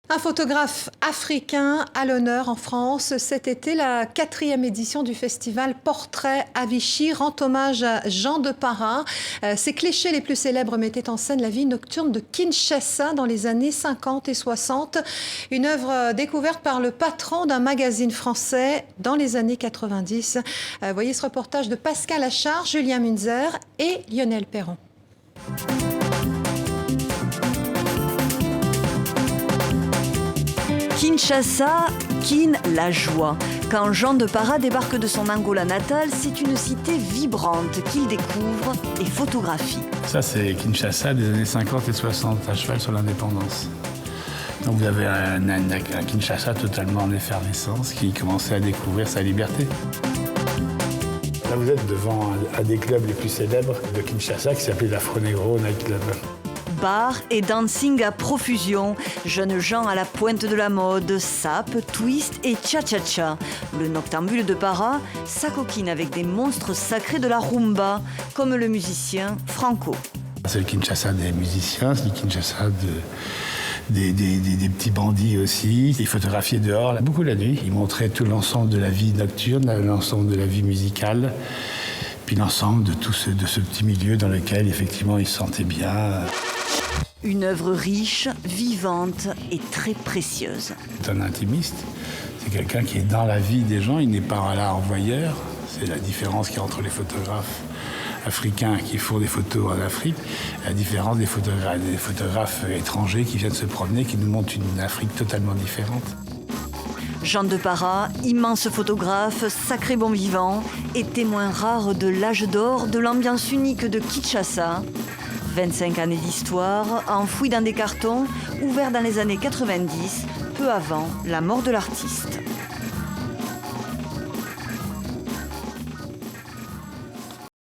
Un photographe africain à l'honneur en France. Cet été, la 4e édition du festival Portrait à Vichy rend hommage à Jean de Para. Ses clichés les plus célèbres mettaient en scène la vie nocturne de Kinshasa dans les années 50 et 60. Une œuvre découverte par le patron d'un magazine français dans les années 90. Voyez ce reportage de Pascal Achard, Julien Munzer et Lionel Perron. Kinshasa, la joie. Quand Jean de Para débarque de son Angola natale, c'est une cité vibrante qu'il découvre et photographie. Ça, c'est Kinshasa des années 50 et 60, à cheval sur l'indépendance. Donc vous avez un Kinshasa totalement en effervescence qui commençait à découvrir sa liberté. Là, vous êtes devant un des clubs les plus célèbres de Kinshasa qui s'appelait l'Afro Negro Night Club. Bar et dancing à profusion, jeunes gens à la pointe de la mode, sap, twist et cha-cha-cha. Le noctambule de Para s'acoquine avec des monstres sacrés de la rumba, comme le musicien Franco. C'est le Kinshasa des musiciens, c'est le Kinshasa des petits bandits aussi. Ils photographiaient dehors, beaucoup la nuit. Ils montraient tout l'ensemble de la vie nocturne, l'ensemble de la vie musicale, puis l'ensemble de ce petit milieu dans lequel effectivement ils se sentaient bien. Une œuvre riche, vivante et très précieuse. C'est un intimiste, c'est quelqu'un qui est dans la vie des gens, il n'est pas là en voyeur. C'est la différence qu'il y a entre les photographes africains qui font des photos en Afrique, et la différence des photographes étrangers qui viennent se promener, qui nous montrent une Afrique totalement différente. Jean de Para, immense photographe, sacré bon vivant et témoin rare de l'âge d'or de l'ambiance unique de Kinshasa. 25 années d'histoire, enfouis dans des cartons, ouverts dans les années 90, peu avant la mort de l'artiste.